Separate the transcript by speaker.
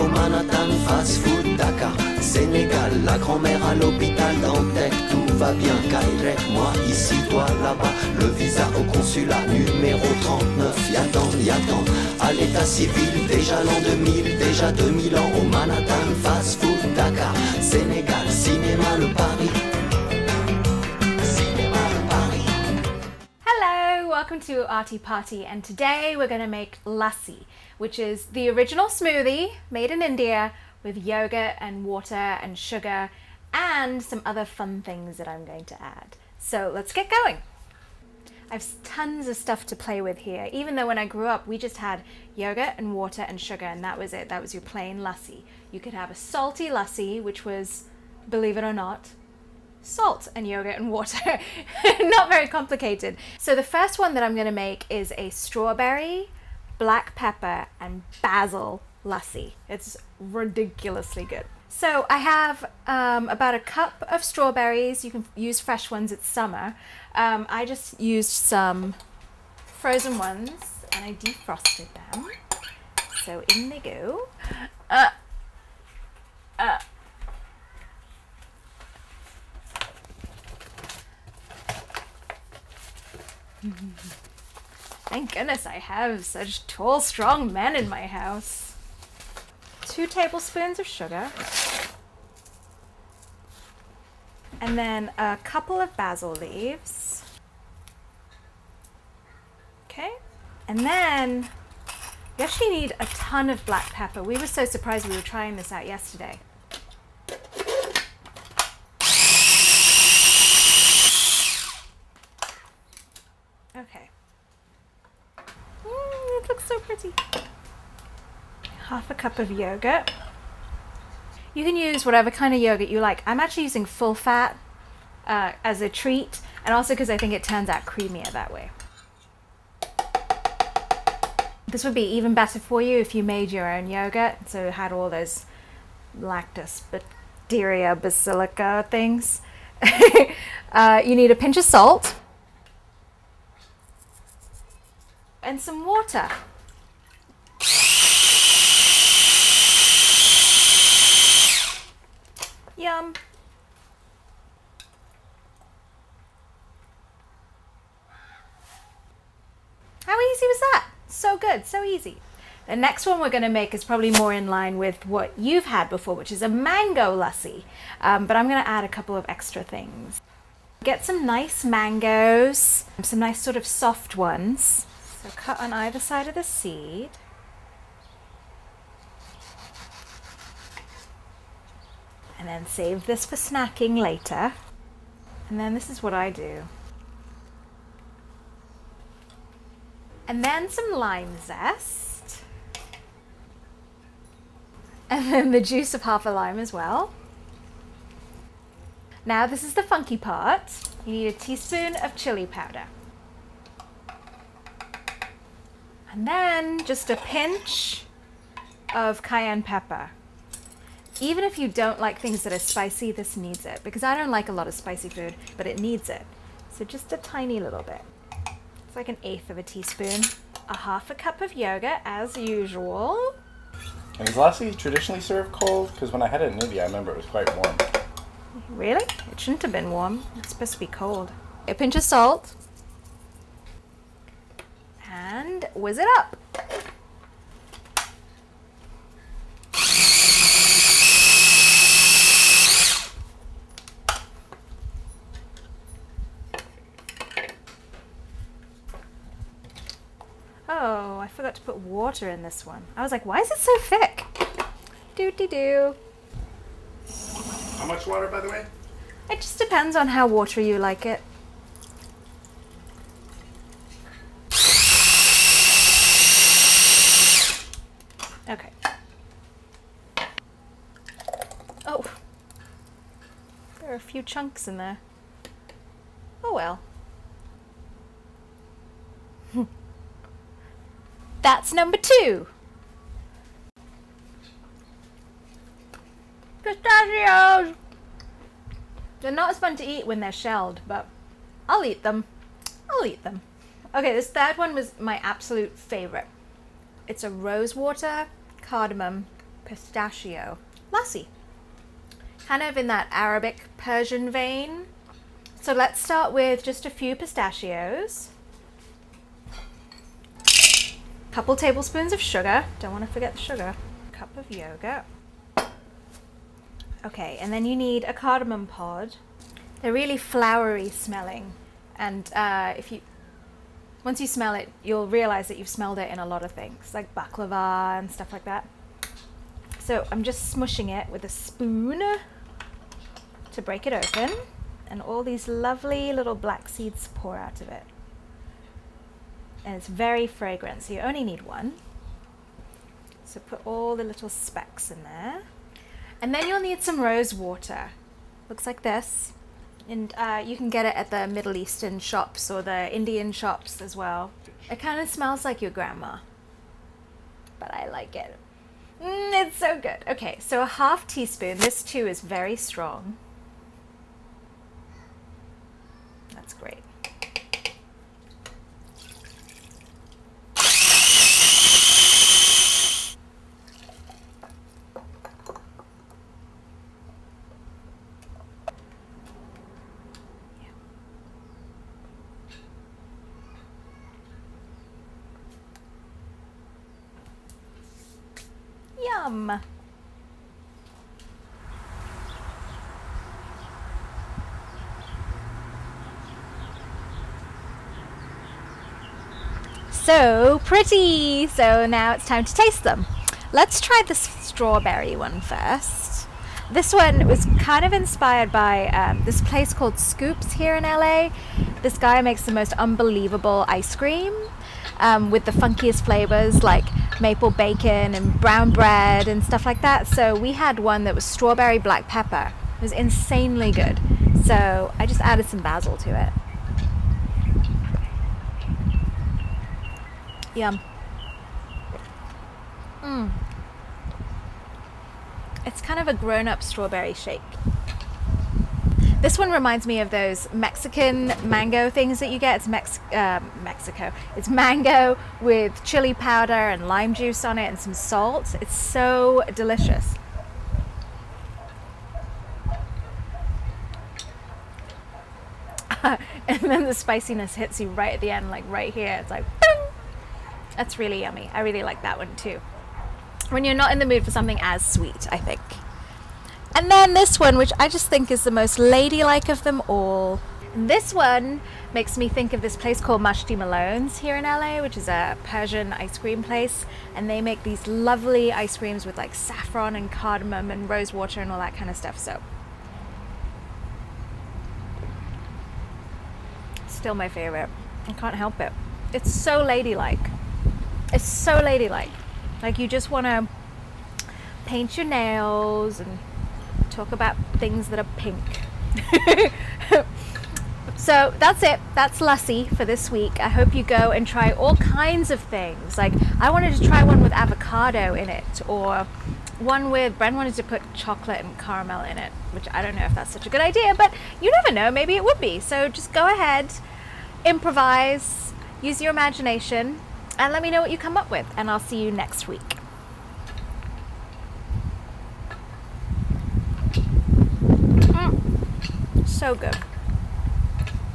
Speaker 1: au Manhattan, fast food, Dakar, Sénégal, la grand-mère à l'hôpital, Dantec, tout va bien, Kairek, moi ici, toi là-bas, le visa au consulat, numéro 39, y'attend, à l'état civil, déjà l'an 2000, déjà 2000 ans, au Manhattan, fast food, Dakar, Sénégal, cinéma, le Paris.
Speaker 2: Welcome to Aarti Paarti, and today we're going to make lassi, which is the original smoothie made in India with yogurt and water and sugar and some other fun things that I'm going to add. So let's get going. I have tons of stuff to play with here, even though when I grew up we just had yogurt and water and sugar and that was it. That was your plain lassi. You could have a salty lassi, which was, believe it or not, salt and yogurt and water. Not very complicated. So the first one that I'm going to make is a strawberry, black pepper and basil lassi. It's ridiculously good. So I have about a cup of strawberries. You can use fresh ones, it's summer. I just used some frozen ones and I defrosted them. So in they go. Thank goodness I have such tall, strong men in my house. 2 tablespoons of sugar. And then a couple of basil leaves. Okay. And then you actually need a ton of black pepper. We were so surprised. We were trying this out yesterday. Okay. It looks so pretty. Half a cup of yogurt. You can use whatever kind of yogurt you like. I'm actually using full fat as a treat, and also because I think it turns out creamier that way. This would be even better for you if you made your own yogurt, so it had all those lactobacteria, basilica things. You need a pinch of salt. And some water. Yum. How easy was that? So good, so easy. The next one we're going to make is probably more in line with what you've had before, which is a mango lassi. But I'm going to add a couple of extra things. Get some nice mangoes, some nice sort of soft ones. So cut on either side of the seed. And then save this for snacking later. And then this is what I do. And then some lime zest. And then the juice of half a lime as well. Now this is the funky part. You need a teaspoon of chili powder. And then just a pinch of cayenne pepper. Even if you don't like things that are spicy, this needs it, because I don't like a lot of spicy food, but it needs it. So just a tiny little bit. It's like 1/8 of a teaspoon. A half a cup of yogurt as usual.
Speaker 3: And is lassi traditionally served cold? Because when I had it in India, I remember it was quite warm.
Speaker 2: Really? It shouldn't have been warm. It's supposed to be cold. A pinch of salt. And whiz it up. Oh, I forgot to put water in this one. I was like, why is it so thick? Doo-dee-doo.
Speaker 3: How much water, by the way?
Speaker 2: It just depends on how watery you like it. Okay. Oh, there are a few chunks in there. Oh well. That's number 2. Pistachios! They're not as fun to eat when they're shelled, but I'll eat them. I'll eat them. Okay, this third one was my absolute favorite. It's a rose water, cardamom, pistachio lassi. Kind of in that Arabic Persian vein. So let's start with just a few pistachios. Couple tablespoons of sugar. Don't want to forget the sugar. Cup of yogurt. Okay, and then you need a cardamom pod. They're really flowery smelling, and once you smell it, you'll realize that you've smelled it in a lot of things, like baklava and stuff like that. So I'm just smushing it with a spoon to break it open, and all these lovely little black seeds pour out of it. And it's very fragrant, so you only need one. So put all the little specks in there. And then you'll need some rose water. Looks like this. And you can get it at the Middle Eastern shops or the Indian shops as well. It kind of smells like your grandma, but I like it. It's so good. Okay, so a half teaspoon. This too is very strong. That's great. Yum! So pretty! So now it's time to taste them. Let's try this strawberry one first. This one was kind of inspired by this place called Scoops here in LA. This guy makes the most unbelievable ice cream with the funkiest flavors like maple bacon and brown bread and stuff like that. So we had one that was strawberry black pepper. It was insanely good. So I just added some basil to it. Yum. It's kind of a grown-up strawberry shake. This one reminds me of those Mexican mango things that you get. It's Mexico. It's mango with chili powder and lime juice on it and some salt. It's so delicious. And then the spiciness hits you right at the end, like right here. It's like, boom! That's really yummy. I really like that one too. When you're not in the mood for something as sweet, I think. And then this one, which I just think is the most ladylike of them all. And this one makes me think of this place called Mashti Malone's here in LA, which is a Persian ice cream place. And they make these lovely ice creams with like saffron and cardamom and rose water and all that kind of stuff. So, still my favorite. I can't help it. It's so ladylike. It's so ladylike. Like you just want to paint your nails and talk about things that are pink. So that's it. That's Lassi for this week. I hope you go and try all kinds of things. Like I wanted to try one with avocado in it, or one with, Bren wanted to put chocolate and caramel in it, which I don't know if that's such a good idea, but you never know, maybe it would be. So just go ahead, improvise, use your imagination, and let me know what you come up with, and I'll see you next week. So good.